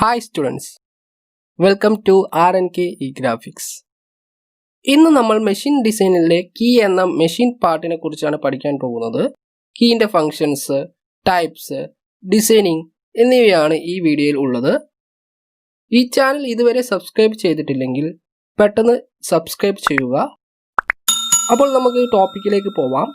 Hi students, welcome to RNK eGraphics. ഇന്ന് നമ്മൾ machine ഡിസൈനിലെ കീ എന്ന മെഷീൻ പാർട്ടിനെ കുറിച്ചാണ് പഠിക്കാൻ പോകുന്നത്. കീന്റെ ഫങ്ഷൻസ്, ടൈപ്സ്, ഡിസൈനിങ് എന്നിവയാണ് ഈ വീഡിയോയിൽ ഉള്ളത്. ഈ ചാനൽ ഇതുവരെ സബ്സ്ക്രൈബ് ചെയ്തിട്ടില്ലെങ്കിൽ പെട്ടെന്ന് സബ്സ്ക്രൈബ് ചെയ്യുക. അപ്പോൾ നമുക്ക് ടോപ്പിക്കിലേക്ക് പോവാം.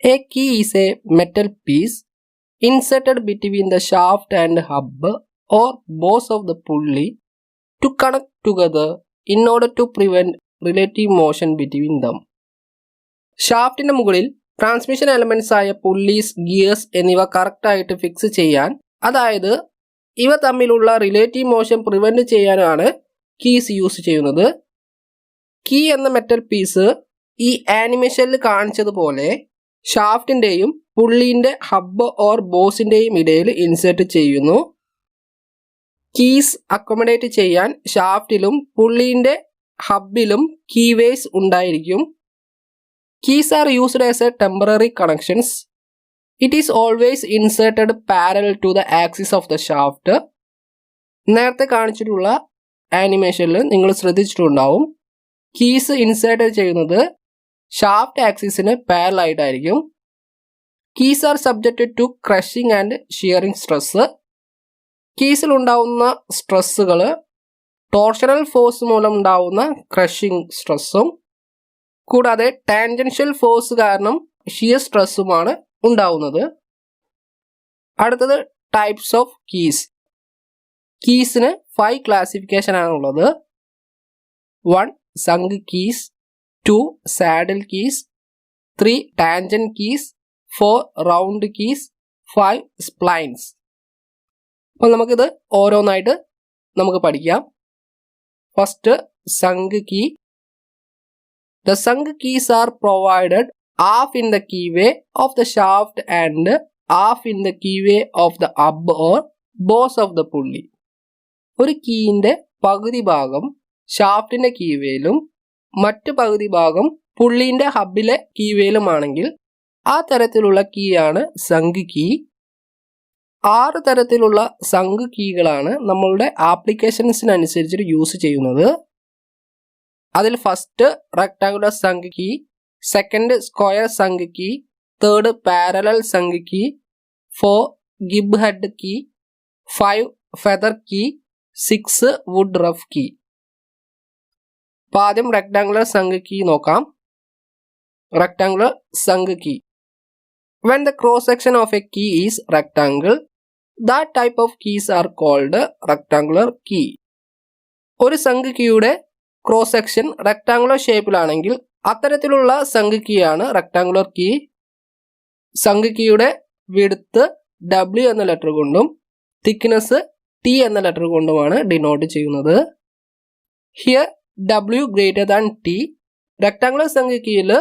A key is a metal piece inserted between the shaft and hub or boss of the pulley to connect together in order to prevent relative motion between them. ഷാഫ്റ്റിന്റെ മുകളിൽ transmission elements ആയ pulleys, gears എന്നിവ കറക്റ്റായിട്ട് fix ചെയ്യാൻ, അതായത് ഇവ തമ്മിലുള്ള relative motion prevent ചെയ്യാനാണ് keys use ചെയ്യുന്നത്. കീ എന്ന മെറ്റൽ പീസ് ഈ ആനിമേഷനിൽ കാണിച്ചതുപോലെ ഷാഫ്റ്റിന്റെയും പുള്ളിന്റെ ഹബ്ബ് ഓർ ബോസിന്റെയും ഇടയിൽ ഇൻസേർട്ട് ചെയ്യുന്നു. കീസ് അക്കോമഡേറ്റ് ചെയ്യാൻ ഷാഫ്റ്റിലും പുള്ളിന്റെ ഹബ്ബിലും കീവേസ് ഉണ്ടായിരിക്കും. Keys are used as a temporary connections. It is always inserted parallel to the axis of the shaft. നേരത്തെ കാണിച്ചിട്ടുള്ള ആനിമേഷനിൽ നിങ്ങൾ ശ്രദ്ധിച്ചിട്ടുണ്ടാവും, കീസ് ഇൻസേർട്ട് ചെയ്യുന്നത് ഷാഫ്റ്റ് ആക്സിസിന് പാരലൽ ആയിട്ടായിരിക്കും. Keys are subjected to crushing and shearing stress. കീസിൽ ഉണ്ടാവുന്ന സ്ട്രെസ്സുകൾ ടോർഷണൽ ഫോഴ്സ് മൂലം ഉണ്ടാവുന്ന ക്രഷിംഗ് സ്ട്രെസ്സും കൂടാതെ ടാൻജൻഷ്യൽ ഫോഴ്സ് കാരണം ഷിയർ സ്ട്രെസ്സുമാണ് ഉണ്ടാവുന്നത്. അടുത്തത് ടൈപ്സ് ഓഫ് കീസ്. കീസിന് 5 ക്ലാസിഫിക്കേഷൻ ആണുള്ളത്. 1 sunk keys, 2 saddle keys, 3 tangent keys, 4 round keys, 5 splines. അപ്പോൾ നമുക്കിത് ഓരോന്നായിട്ട് നമുക്ക് പഠിക്കാം. First sunk key. The sunk keys are provided half in the keyway of the shaft and half in the keyway of the hub or boss of the pulley. ഒരു കീയിന്റെ പകുതി ഭാഗം ഷാഫ്റ്റിന്റെ കീവേയിലും മറ്റു പകുതി ഭാഗം പുള്ളിന്റെ ഹബിലെ കീവേയിലുമാണെങ്കിൽ ആ തരത്തിലുള്ള കീ ആണ് സങ്ക് കീ. 6 തരത്തിലുള്ള സങ്ക് കീകളാണ് നമ്മളുടെ ആപ്ലിക്കേഷൻസിനനുസരിച്ച് യൂസ് ചെയ്യുന്നത്. അതിൽ first rectangular sunk key, second square sunk key, third parallel sunk key, 4 gib head key, 5 feather key, 6 would rough key. അപ്പോൾ ആദ്യം റെക്ടാങ്കുലർ സങ്ക് കീ നോക്കാം. Rectangular sunk key. When the cross section of a key is rectangle, that type of keys are called rectangular key. ഒരു sunk കീയുടെ cross section rectangular ഷേപ്പിലാണെങ്കിൽ അത്തരത്തിലുള്ള sunk key ആണ് rectangular key. Sunk കീയുടെ width W എന്ന letter കൊണ്ടും thickness T എന്ന letter കൊണ്ടുമാണ് denote ചെയ്യുന്നത്. Here W greater than T. Rectangular sunk keyയിൽ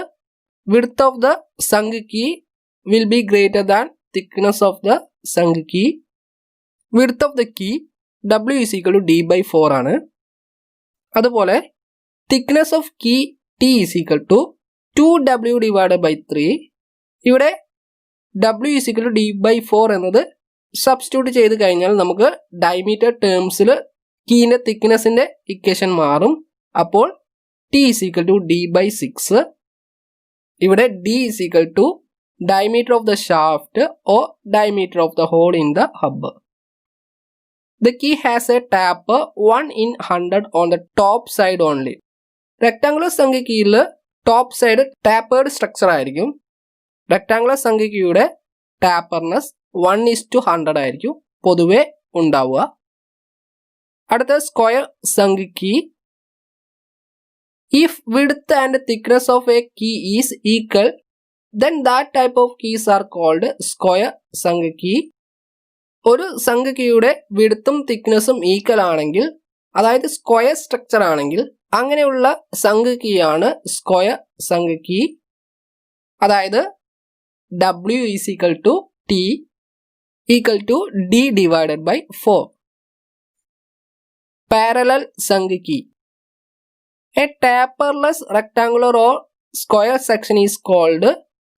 width of the sunk key will be greater than thickness of the sunk key. Width of the key W is equal to D by 4 ആണ്. അതുപോലെ thickness of key T is equal to 2W divided by 3. ഇവിടെ W is equal to D by 4 എന്നത് substitute ചെയ്ത് കഴിഞ്ഞാൽ നമുക്ക് diameter ടേംസിൽ കീന്റെ തിക്നെസിന്റെ equation മാറും. അപ്പോൾ T is equal to D by 6. ഇവിടെ D is equal to diameter of the shaft or diameter of the hole in the hub. The key has a tap 1 in 100 on the top side only. Rectangular sunk കീയിൽ top side tapered structure ആയിരിക്കും. Rectangular sunk കീയുടെ taperness 1:100 ആയിരിക്കും പൊതുവെ ഉണ്ടാവുക. അടുത്ത square sunk key. If width and thickness of a key is equal, then that type of keys are called square sunk key. ഒരു sunk കീയുടെ വിഡ്ത്തും തിക്നെസ്സും equal ആണെങ്കിൽ, അതായത് സ്ക്വയർ സ്ട്രക്ചർ ആണെങ്കിൽ അങ്ങനെയുള്ള സങ്ക് കീ ആണ് സ്ക്വയർ സങ്ക് കീ. അതായത് W is equal to T equal to D divided by 4. Parallel sunk key. A taperless rectangular or square section is called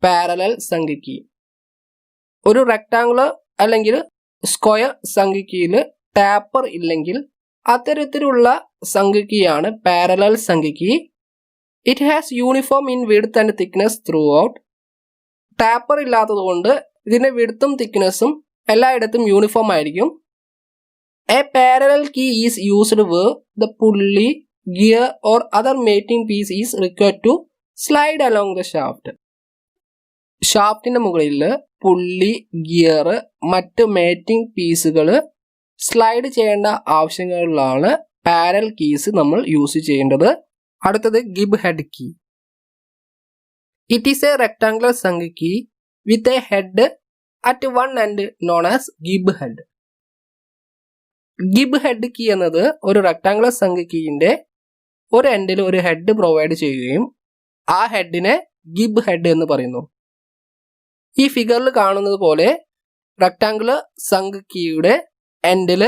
parallel sunk key. ഒരു rectangular അല്ലെങ്കിൽ square സംഖ്യകീയിൽ taper ഇല്ലെങ്കിൽ അത്തരത്തിലുള്ള സംഖ്യകീയാണ് parallel sunk key. It has uniform in width and thickness throughout. Taper ഇല്ലാത്തതുകൊണ്ട് ഇതിന്റെ വിഡ്ത്തും തിക്നെസ്സും എല്ലായിടത്തും uniform ആയിരിക്കും. A parallel key is used where the pulley, gear or other mating piece is required to slide along the shaft. ഷാഫ്റ്റിന്റെ മുകളിൽ പുള്ളി, gear, മറ്റ് mating പീസുകൾ slide ചെയ്യേണ്ട ആവശ്യങ്ങളിലാണ് പാരൽ കീസ് നമ്മൾ യൂസ് ചെയ്യേണ്ടത്. അടുത്തത് gib head key. It is a rectangular sunk key with a head at one end known as gib head. Gib head key എന്നത് ഒരു റെക്ടാങ്കുലർ സംഖ്യ കീയിന്റെ ഒരു എൻഡിൽ ഒരു ഹെഡ് പ്രൊവൈഡ് ചെയ്യുകയും ആ ഹെഡിനെ ഗിബ് ഹെഡ് എന്ന് പറയുന്നു. ഈ ഫിഗറിൽ കാണുന്നത് പോലെ റെക്ടാങ്കുലർ സംഖ്യ കീയുടെ എൻഡിൽ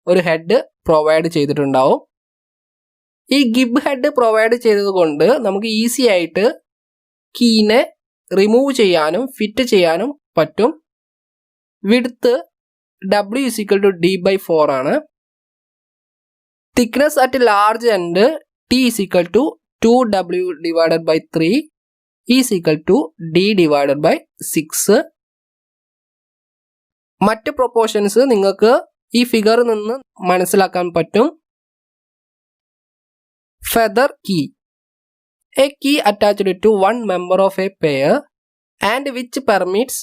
ഒരു ഹെഡ് പ്രൊവൈഡ് ചെയ്തിട്ടുണ്ടാവും. ഈ ഗിബ് ഹെഡ് പ്രൊവൈഡ് ചെയ്തത് കൊണ്ട് നമുക്ക് ഈസി ആയിട്ട് കീനെ റിമൂവ് ചെയ്യാനും ഫിറ്റ് ചെയ്യാനും പറ്റും. വിഡ്ത്ത് W=D/4 ആണ്. Thickness at large end T=2W/3 D/6. മറ്റ് പ്രൊപ്പോർഷൻസ് നിങ്ങൾക്ക് ഈ ഫിഗറിൽ നിന്ന് മനസ്സിലാക്കാൻ പറ്റും. Feather key. A key attached to one member of a pair and which permits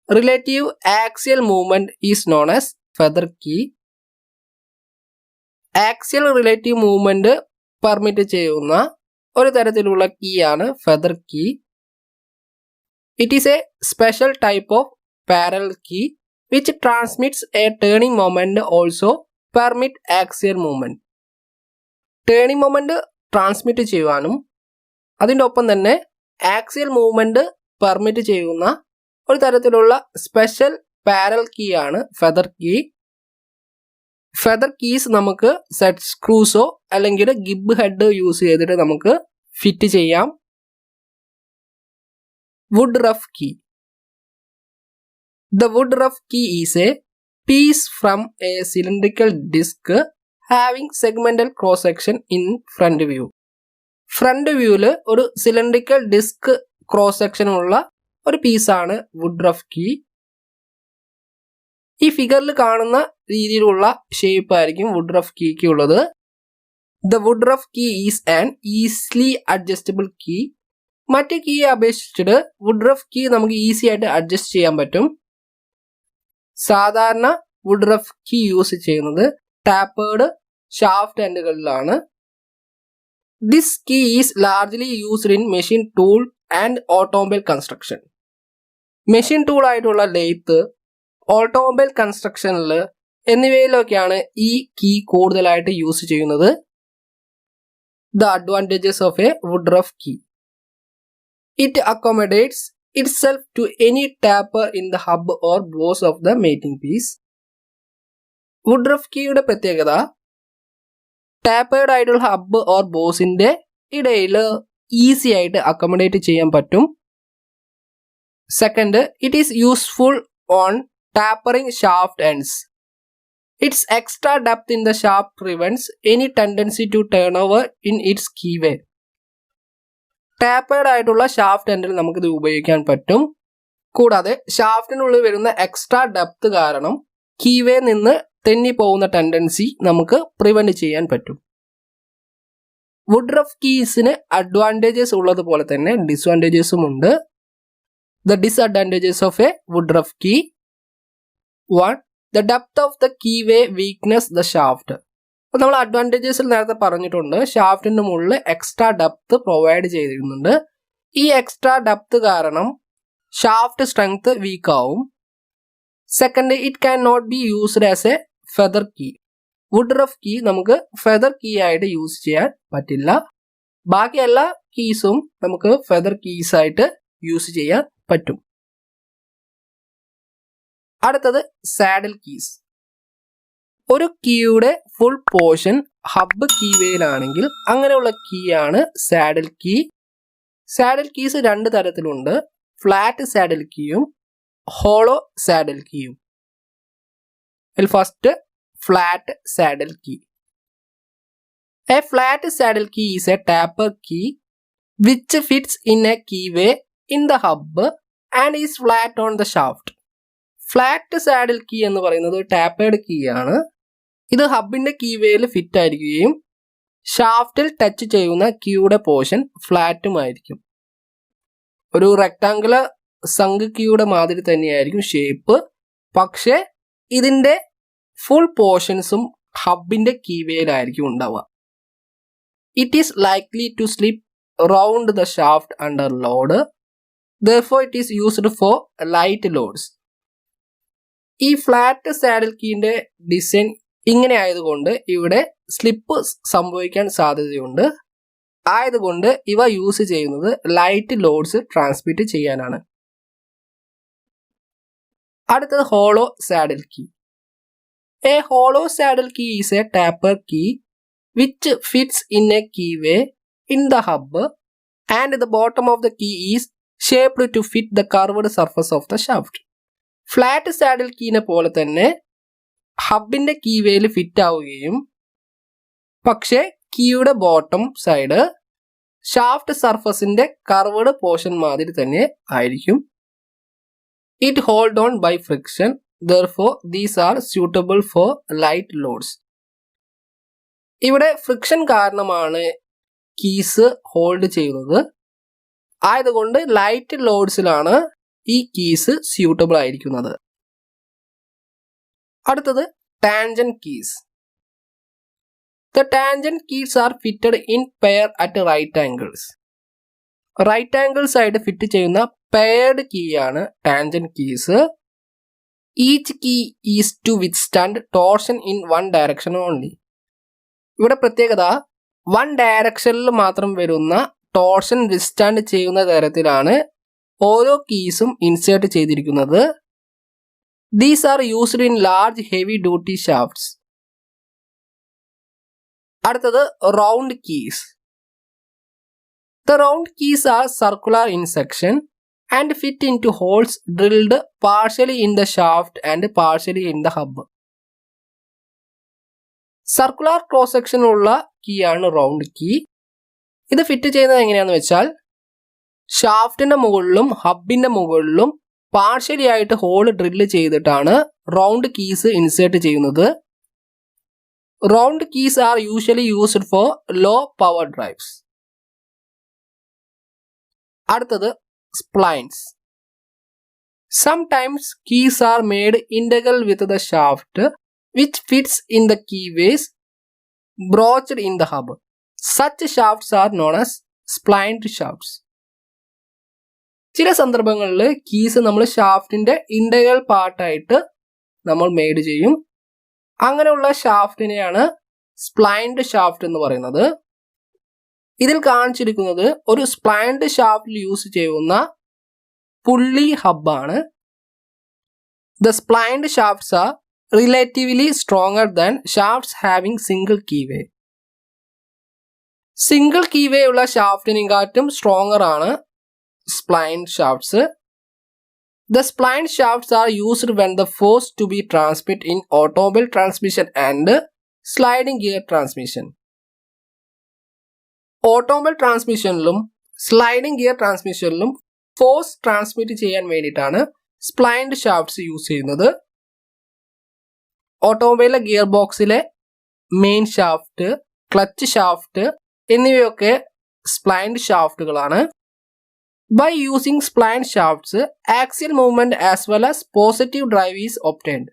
relative axial movement is known as feather key. Axial relative movement permit ചെയ്യുന്ന ഒരു തരത്തിലുള്ള കീ ആണ് feather key. It is a special type of parallel key which transmits a turning moment also permit axial movement. Turning moment transmit ചെയ്യുവാനും അതിൻ്റെ ഒപ്പം തന്നെ axial movement permit ചെയ്യുന്ന ഒരു തരത്തിലുള്ള സ്പെഷ്യൽ പാരലൽ കീ ആണ് ഫെദർ കീ. ഫെദർ കീസ് നമുക്ക് set സ്ക്രൂസോ അല്ലെങ്കിൽ ഗിബ് ഹെഡ് യൂസ് ചെയ്തിട്ട് നമുക്ക് ഫിറ്റ് ചെയ്യാം. Would rough key. The wood rough key is a piece from a cylindrical disc having segmental cross section in front view. Front വ്യൂവില് ഒരു cylindrical disk cross section ഉള്ള ഒരു പീസാണ് വുഡ് റഫ് കീ. ഈ ഫിഗറിൽ കാണുന്ന രീതിയിലുള്ള ഷേപ്പ് ആയിരിക്കും വുഡ് റഫ് കീക്ക് ഉള്ളത്. The would rough key is an easily adjustable key. മറ്റ് കീയെ അപേക്ഷിച്ചിട്ട് വുഡ് റഫ് കീ നമുക്ക് ഈസി ആയിട്ട് അഡ്ജസ്റ്റ് ചെയ്യാൻ പറ്റും. സാധാരണ വുഡ് റഫ് കീ യൂസ് ചെയ്യുന്നത് ടാപ്പേർഡ് ഷാഫ്റ്റ് എൻഡുകളിലാണ്. This key is largely used in machine tool and automobile construction. Machine tool ആയിട്ടുള്ള ലെയ്ത്ത്, ഓട്ടോമൊബൈൽ കൺസ്ട്രക്ഷനിൽ എന്നിവയിലൊക്കെയാണ് ഈ കീ കൂടുതലായിട്ട് യൂസ് ചെയ്യുന്നത്. The advantages of a would rough key. It accommodates itself to any taper in the hub or boss of the mating piece. Woodruff കീയുടെ പ്രത്യേകത tapered ആയിട്ടുള്ള hub or ബോസിന്റെ ഇടയിൽ ഈസി ആയിട്ട് അക്കോമഡേറ്റ് ചെയ്യാൻ പറ്റും. Second, it is useful on tapering shaft ends. Its extra depth in the shaft prevents any tendency to turn over in its keyway. Tapered ആയിട്ടുള്ള shaft എൻഡിൽ നമുക്കിത് ഉപയോഗിക്കാൻ പറ്റും. കൂടാതെ ഷാഫ്റ്റിനുള്ളിൽ വരുന്ന എക്സ്ട്രാ ഡെപ്ത് കാരണം കീവേ നിന്ന് തെന്നി പോകുന്ന ടെൻഡൻസി നമുക്ക് പ്രിവെന്റ് ചെയ്യാൻ പറ്റും. വുഡ് റഫ് കീസിന് അഡ്വാൻറ്റേജസ് ഉള്ളതുപോലെ തന്നെ ഡിസ്അഡ്വാൻറ്റേജസും ഉണ്ട്. The disadvantages of a would rough key. 1. The depth of the keyway weakness the shaft. അപ്പോൾ നമ്മൾ അഡ്വാൻറ്റേജസിൽ നേരത്തെ പറഞ്ഞിട്ടുണ്ട്, ഷാഫ്റ്റിന്റെ മുകളിൽ എക്സ്ട്രാ ഡെപ്ത് പ്രൊവൈഡ് ചെയ്തിരുന്നുണ്ട്. ഈ എക്സ്ട്രാ ഡെപ്ത് കാരണം ഷാഫ്റ്റ് സ്ട്രെങ്ത് വീക്ക് ആവും. Second, it can not be used as a feather key. Would rough key നമുക്ക് ഫെദർ കീ ആയിട്ട് യൂസ് ചെയ്യാൻ പറ്റില്ല. ബാക്കി എല്ലാ കീസും നമുക്ക് ഫെദർ കീസ് ആയിട്ട് യൂസ് ചെയ്യാൻ പറ്റും. അടുത്തത് സാഡിൽ കീസ്. ഒരു കീയുടെ ഫുൾ പോർഷൻ ഹബ്ബ് കീവേയിലാണെങ്കിൽ അങ്ങനെയുള്ള കീ ആണ് സാഡിൽ കീ. സാഡിൽ കീസ് 2 തരത്തിലുണ്ട്, ഫ്ലാറ്റ് സാഡിൽ കീയും ഹോളോ സാഡിൽ കീയും. First flat saddle key. A flat saddle key is a taper key which fits in a keyway in the hub and is flat on the shaft. Flat saddle key എന്ന് പറയുന്നത് ഒരു tapered key ആണ്. ഇത് ഹബിന്റെ കീവേയിൽ fit ആയിരിക്കുകയും ഷാഫ്റ്റിൽ touch ചെയ്യുന്ന കീയുടെ portion ഫ്ലാറ്റുമായിരിക്കും. ഒരു റെക്ടാങ്കുലർ സംഘ് കീയുടെ മാതിരി തന്നെയായിരിക്കും ഷേപ്പ്, പക്ഷേ ഇതിന്റെ ഫുൾ പോർഷൻസും ഹബിന്റെ കീവേയിലായിരിക്കും ഉണ്ടാവുക. It is likely to slip round the shaft under load. Therefore, it is used for light loads. ഈ ഫ്ലാറ്റ് സാഡിൽ കീന്റെ ഡിസൈൻ ഇങ്ങനെ ആയതുകൊണ്ട് ഇവിടെ സ്ലിപ്പ് സംഭവിക്കാൻ സാധ്യതയുണ്ട്. ആയതുകൊണ്ട് ഇവ യൂസ് ചെയ്യുന്നത് ലൈറ്റ് ലോഡ്സ് ട്രാൻസ്മിറ്റ് ചെയ്യാനാണ്. അടുത്തത് hollow saddle key. A hollow saddle key is a taper key which fits in a keyway in the hub and the bottom of the key is shaped to fit the curved surface of the shaft. Flat saddle കീനെ പോലെ തന്നെ ഹബിന്റെ കീവേയിൽ fit ആവുകയും പക്ഷേ കീയുടെ bottom side shaft സർഫസിന്റെ curved portion മാതിരി തന്നെ ആയിരിക്കും. It hold on by friction, therefore these are suitable for light loads. ഇവിടെ ഫ്രിക്ഷൻ കാരണമാണ് കീസ് ഹോൾഡ് ചെയ്യുന്നത്. ആയതുകൊണ്ട് ലൈറ്റ് ലോഡ്സിലാണ് ഈ കീസ് സ്യൂട്ടബിൾ ആയിരിക്കുന്നത്. അടുത്തത് tangent keys. The tangent keys are fitted in pair at right angles. Right angles ആയിട്ട് fit ചെയ്യുന്ന പെയർഡ് കീ ആണ് tangent keys. Each key is to withstand torsion in one direction only. ഇവിടെ പ്രത്യേകത 1 ഡയറക്ഷനിൽ മാത്രം വരുന്ന ടോർഷൻ വിത്ത്സ്റ്റാൻഡ് ചെയ്യുന്ന തരത്തിലാണ് ഓരോ കീസും ഇൻസേർട്ട് ചെയ്തിരിക്കുന്നത്. These are used in large heavy duty shafts. അടുത്തത് round keys. The round keys are circular in section and fit into holes drilled partially in the shaft and partially in the hub. Circular cross സെക്ഷനുള്ള key ആണ് round key. ഇത് fit ചെയ്യുന്നത് എങ്ങനെയാണെന്ന് വെച്ചാൽ ഷാഫ്റ്റിന്റെ മുകളിലും ഹബിന്റെ മുകളിലും പാർഷ്യലി ആയിട്ട് ഹോൾ ഡ്രില്ല് ചെയ്തിട്ടാണ് റൗണ്ട് കീസ് ഇൻസേർട്ട് ചെയ്യുന്നത്. Round keys are usually used for low power drives. അടുത്തത് splines. Sometimes keys are made integral with the shaft which fits in the keyways broached in the hub. Such shafts are known as splined shafts. ചില സന്ദർഭങ്ങളിൽ keys നമ്മൾ ഷാഫ്റ്റിന്റെ integral പാർട്ടായിട്ട് നമ്മൾ made ചെയ്യും. അങ്ങനെയുള്ള ഷാഫ്റ്റിനെയാണ് splined shaft എന്ന് പറയുന്നത്. ഇതിൽ കാണിച്ചിരിക്കുന്നത് ഒരു സ്പ്ലൈൻഡ് ഷാഫ്റ്റിൽ യൂസ് ചെയ്യുന്ന പുള്ളി ഹബ്ബാണ്. The splined shafts are relatively stronger than shafts having single keyway. Single keyway ഉള്ള ഷാഫ്റ്റിനെക്കാട്ടും സ്ട്രോങ്ങർ ആണ് splined shafts. The splined shafts are used when the force to be transmit in automobile transmission and sliding gear transmission. Automobile ട്രാൻസ്മിഷനിലും sliding gear ട്രാൻസ്മിഷനിലും force transmit ചെയ്യാൻ വേണ്ടിയിട്ടാണ് splined shafts use ചെയ്യുന്നത്. ഓട്ടോമൊബൈലിലെ gear ബോക്സിലെ main shaft, clutch shaft എന്നിവയൊക്കെ splined ഷാഫ്റ്റുകളാണ്. By using splined shafts, axial movement as well as positive drive is obtained.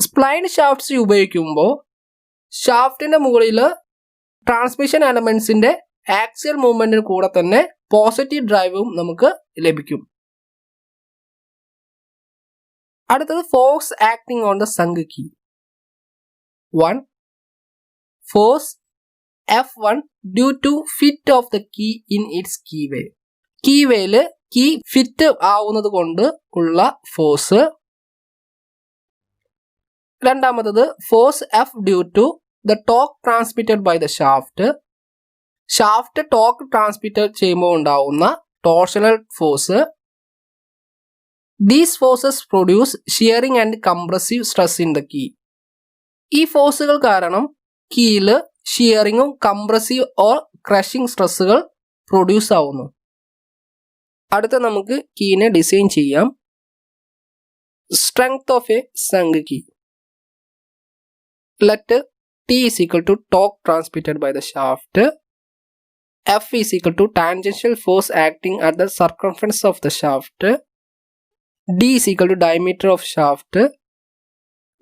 Splined shafts ഉപയോഗിക്കുമ്പോൾ ഷാഫ്റ്റിന്റെ മുകളിൽ ട്രാൻസ്മിഷൻ എലമെന്റ്സിന്റെ ആക്സിയൽ മൂവ്മെന്റിന് കൂടെ തന്നെ പോസിറ്റീവ് ഡ്രൈവും നമുക്ക് ലഭിക്കും. അടുത്തത് force acting on the sunk key. 1. Force F1 due to fit of the key in its keyway. കീവേയില് key fit ആവുന്നത് കൊണ്ട് ഉള്ള ഫോഴ്സ്. രണ്ടാമത്തത് force F due to the torque transmitted by the shaft. Shaft torque transmit ചെയ്യുമ്പോൾ ഉണ്ടാവുന്ന torsional force. These forces produce shearing and compressive stress in the key. ഈ ഫോഴ്സുകൾ കാരണം കീയില് ഷിയറിങ്ങും കംപ്രസീവ് ഓർ ക്രഷിംഗ് സ്ട്രെസ്സുകൾ പ്രൊഡ്യൂസ് ആവുന്നു. അടുത്ത നമുക്ക് കീനെ ഡിസൈൻ ചെയ്യാം. Strength of a sunk key. Let T is equal to torque transmitted by the shaft. F is equal to tangential force acting at the circumference of the shaft. D is equal to diameter of shaft.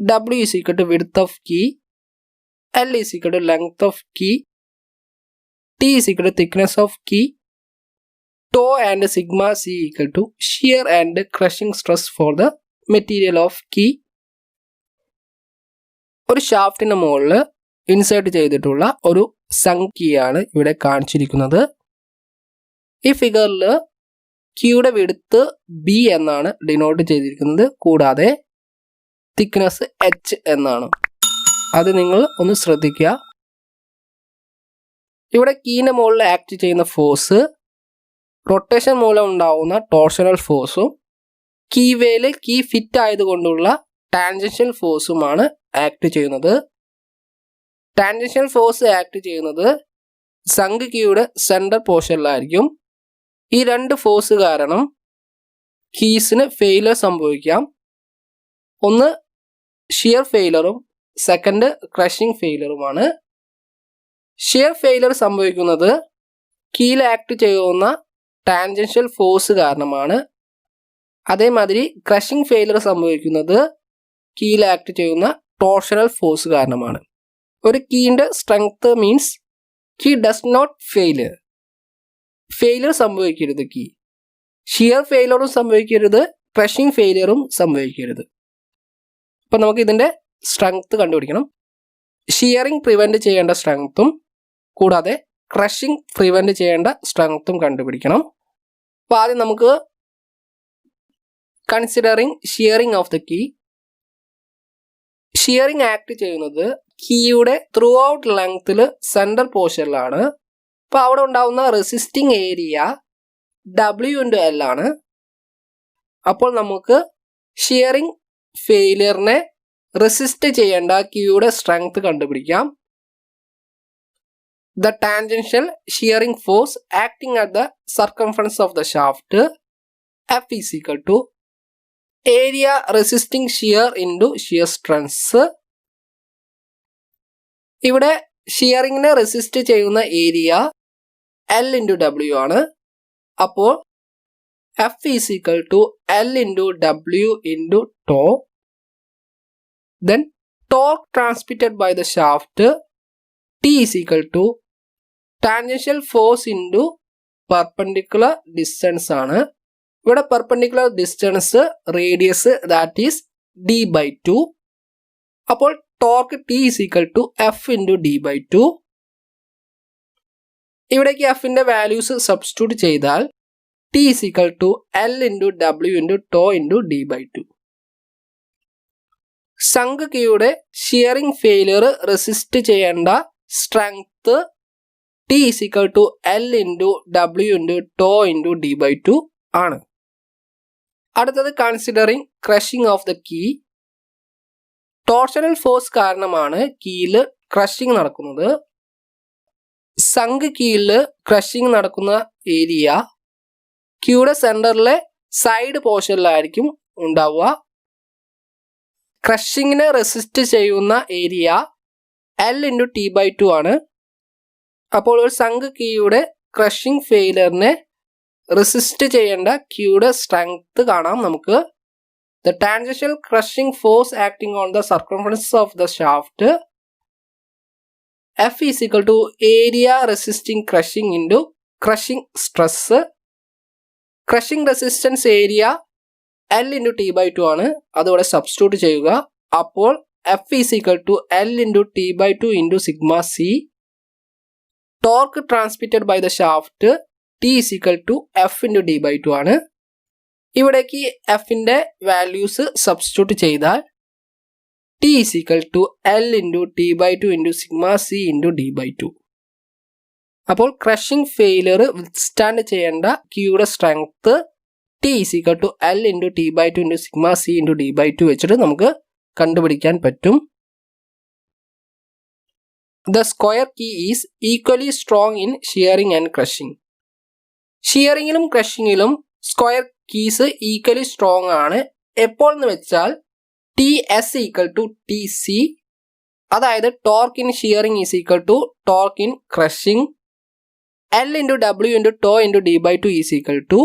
W is equal to width of key. L is equal to length of key. T is equal to thickness of key. Tau and sigma C equal to shear and crushing stress for the material of key. ഒരു ഷാഫ്റ്റിന് മുകളിൽ insert ചെയ്തിട്ടുള്ള ഒരു sunk കീയാണ് ഇവിടെ കാണിച്ചിരിക്കുന്നത്. ഈ ഫിഗറിൽ കീയുടെ width B എന്നാണ് ഡിനോട്ട് ചെയ്തിരിക്കുന്നത്. കൂടാതെ തിക്നെസ് H എന്നാണ്. അത് നിങ്ങൾ ഒന്ന് ശ്രദ്ധിക്കുക. ഇവിടെ കീന് മുകളിൽ ആക്ട് ചെയ്യുന്ന ഫോഴ്സ് റൊട്ടേഷൻ മൂലം ഉണ്ടാവുന്ന ടോർഷണൽ ഫോഴ്സും കീവേയിൽ കീ ഫിറ്റ് ആയതുകൊണ്ടുള്ള ടാൻജൻഷ്യൽ ഫോഴ്സുമാണ് ആക്ട് ചെയ്യുന്നത്. ടാൻജൻഷ്യൽ ഫോഴ്സ് ആക്ട് ചെയ്യുന്നത് സങ്ക് കീയുടെ സെൻട്രൽ പോർഷനിലായിരിക്കും. ഈ രണ്ട് ഫോഴ്സ് കാരണം കീസിന് ഫെയിലർ സംഭവിക്കാം. ഒന്ന് ഷിയർ ഫെയിലറും സെക്കൻഡ് ക്രഷിംഗ് ഫെയിലറുമാണ്. ഷിയർ ഫെയിലർ സംഭവിക്കുന്നത് കീയിൽ ആക്ട് ചെയ്യുന്ന ടാൻജൻഷ്യൽ ഫോഴ്സ് കാരണമാണ്. അതേമാതിരി ക്രഷിംഗ് ഫെയിലർ സംഭവിക്കുന്നത് കീയിൽ ആക്ട് ചെയ്യുന്ന ടോർഷണൽ ഫോഴ്സ് കാരണമാണ്. ഒരു കീൻ്റെ strength means key does not failure. Failure സംഭവിക്കരുത് കീ. ഷിയർ ഫെയിലറും സംഭവിക്കരുത്, ക്രഷിംഗ് ഫെയിലറും സംഭവിക്കരുത്. അപ്പം നമുക്ക് ഇതിൻ്റെ സ്ട്രെങ്ത് കണ്ടുപിടിക്കണം. ഷിയറിംഗ് പ്രിവെൻറ്റ് ചെയ്യേണ്ട സ്ട്രെങ്ത്തും കൂടാതെ ക്രഷിംഗ് പ്രിവെൻറ്റ് ചെയ്യേണ്ട സ്ട്രെങ്ത്തും കണ്ടുപിടിക്കണം. അപ്പോൾ ആദ്യം നമുക്ക് considering shearing of the key. Shearing act ചെയ്യുന്നത് കീയുടെ ത്രൂ ഔട്ട് ലെങ്ത്തിൽ സെൻട്രൽ പോർഷനിലാണ്. അപ്പോൾ അവിടെ ഉണ്ടാവുന്ന റെസിസ്റ്റിംഗ് ഏരിയ W/L ആണ്. അപ്പോൾ നമുക്ക് ഷിയറിംഗ് ഫെയിലിയറിനെ റെസിസ്റ്റ് ചെയ്യേണ്ട കീയുടെ സ്ട്രെങ്ത് കണ്ടുപിടിക്കാം. The tangential shearing force acting at the circumference of the shaft, F is equal to area resisting shear into shear strength. ഇവിടെ ഷിയറിങ്ങിനെ റെസിസ്റ്റ് ചെയ്യുന്ന ഏരിയ L/W ആണ്. അപ്പോൾ F is equal to L/W into tau. Then torque transmitted by the shaft T is equal to tangential force into perpendicular distance ആണ്. ഇവിടെ perpendicular distance radius that is D/2. അപ്പോൾ torque T is equal to F into D/2. ഇവിടേക്ക് എഫിൻ്റെ values substitute ചെയ്താൽ T is equal to L/W into tau into D/2. Sunk കീയുടെ shearing failure resist ചെയ്യേണ്ട strength T is equal to L into W into tau into D/2 ആണ്. അടുത്തത് considering crushing of the key. Torsional force കാരണമാണ് കീയിൽ crushing നടക്കുന്നത്. Sunk കീയിൽ ക്രഷിംഗ് നടക്കുന്ന ഏരിയ കീയുടെ സെൻറ്ററിലെ സൈഡ് പോർഷനിലായിരിക്കും ഉണ്ടാവുക. ക്രഷിങ്ങിനെ റെസിസ്റ്റ് ചെയ്യുന്ന ഏരിയ L into T/2 ആണ്. അപ്പോൾ ഒരു സങ്ക് കീയുടെ ക്രഷിംഗ് ഫെയിലിയറിനെ റെസിസ്റ്റ് ചെയ്യേണ്ട കീയുടെ സ്ട്രെങ്ത് കാണാം നമുക്ക്. The tangential crushing force acting on the circumference of the shaft F is equal to area resisting crushing into crushing stress. Crushing resistance area L into T/2 ആണ്. അതോടെ substitute ചെയ്യുക. അപ്പോൾ F is equal to L into T/2 into sigma C. Torque transmitted by the shaft T is equal to F into D/2 ആണ്. ഇവിടേക്ക് എഫിൻ്റെ values substitute ചെയ്താൽ T is equal to L into T by 2 into sigma C into D by 2. അപ്പോൾ crushing failure withstand ചെയ്യേണ്ട കീയുടെ strength T is equal to L into T by 2 into sigma C into D by 2 വെച്ചിട്ട് നമുക്ക് കണ്ടുപിടിക്കാൻ പറ്റും. The square key is equally strong in shearing and crushing. ഷിയറിങ്ങിലും ക്രഷിങ്ങിലും square keys equally strong ആണ്. എപ്പോൾ എന്ന് വെച്ചാൽ TS ഈക്വൽ ടു TC, അതായത് torque in shearing is equal to torque in crushing. L into W into tau into D by 2 is equal to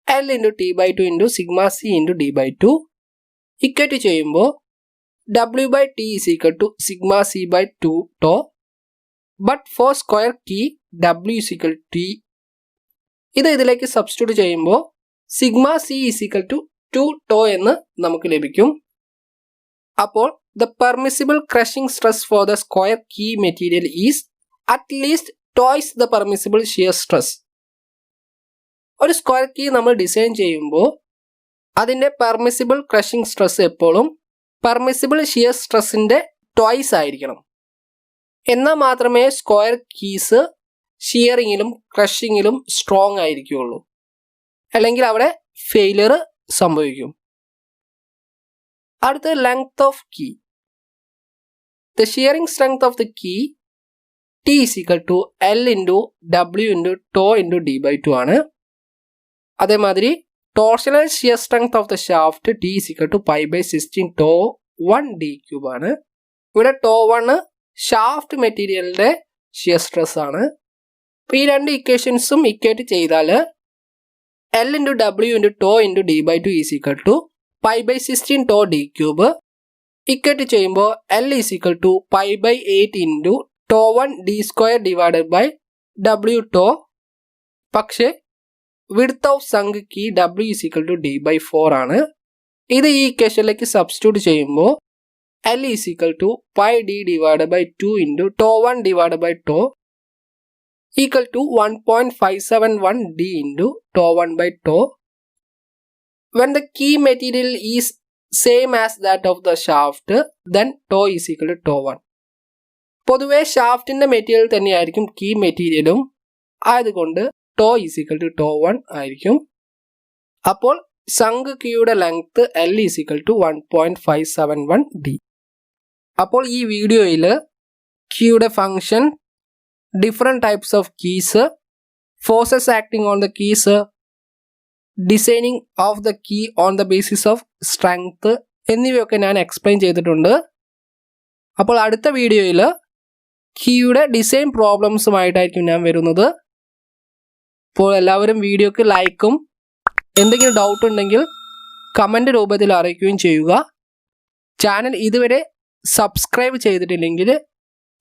L into T by 2 into sigma C into D by 2. Equate ചെയ്യുമ്പോൾ W by T is equal to sigma C by 2 tau. But for square key W is equal to T. ഇത് ഇതിലേക്ക് substitute ചെയ്യുമ്പോൾ sigma C is equal to 2 tau എന്ന് നമുക്ക് ലഭിക്കും. അപ്പോൾ the permissible crushing stress for the square key material is at least twice the permissible shear stress. ഒരു square key നമ്മൾ design ചെയ്യുമ്പോൾ അതിൻ്റെ പെർമിസിബിൾ ക്രഷിംഗ് സ്ട്രെസ് എപ്പോഴും പെർമിസിബിൾ ഷിയർ സ്ട്രെസ്സിൻ്റെ ട്വൈസ് ആയിരിക്കണം. എന്നാൽ മാത്രമേ സ്ക്വയർ കീസ് ഷിയറിങ്ങിലും ക്രഷിങ്ങിലും സ്ട്രോങ് ആയിരിക്കുകയുള്ളൂ, അല്ലെങ്കിൽ അവിടെ ഫെയിലിയർ സംഭവിക്കും. അടുത്ത length of key. The shearing strength of the key T is equal to L into W into tau into D by 2 ആണ്. അതേമാതിരി torsional shear strength of the shaft T is equal to pi by 16 tau 1 D cube ആണ്. ഇവിടെ tau 1 shaft മെറ്റീരിയലിൻ്റെ shear stress ആണ്. അപ്പോൾ ഈ രണ്ട് ഇക്വേഷൻസും equate ചെയ്താൽ L into W into tau into D by 2 is equal to pi by 16 tau D cube. Equate ചെയ്യുമ്പോൾ L is equal to pi by 8 into tau 1 D square divided by W tau. പക്ഷേ width of sunk key W is equal to D by 4 ആണ്. ഇത് ഈ ഇക്വേഷനിലേക്ക് substitute ചെയ്യുമ്പോൾ L is equal to pi D divided by 2 into tau 1 divided by tau equal to 1.571 D into tau 1 by tau. When the key material is same as that of the shaft, then tau is equal to tau 1. പൊതുവെ ഷാഫ്റ്റിൻ്റെ material തന്നെയായിരിക്കും key മെറ്റീരിയലും, ആയതുകൊണ്ട് tau is equal to tau 1 ആയിരിക്കും. അപ്പോൾ sunk കീയുടെ length L is equal to 1.571 D. അപ്പോൾ ഈ വീഡിയോയിൽ കീയുടെ function, different types of keys, forces acting on the keys, designing of the key on the basis of strength എന്നിവയൊക്കെ ഞാൻ explain ചെയ്തിട്ടുണ്ട്. അപ്പോൾ അടുത്ത വീഡിയോയിൽ കീയുടെ ഡിസൈൻ പ്രോബ്ലംസുമായിട്ടായിരിക്കും ഞാൻ വരുന്നത്. അപ്പോൾ എല്ലാവരും വീഡിയോക്ക് ലൈക്കും എന്തെങ്കിലും ഡൗട്ട് ഉണ്ടെങ്കിൽ കമൻറ്റ് രൂപത്തിൽ അറിയിക്കുകയും ചെയ്യുക. ചാനൽ ഇതുവരെ സബ്സ്ക്രൈബ് ചെയ്തിട്ടില്ലെങ്കിൽ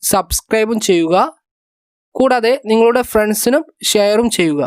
സബ്സ്ക്രൈബും ചെയ്യുക. കൂടാതെ നിങ്ങളുടെ ഫ്രണ്ട്സിനും ഷെയറും ചെയ്യുക.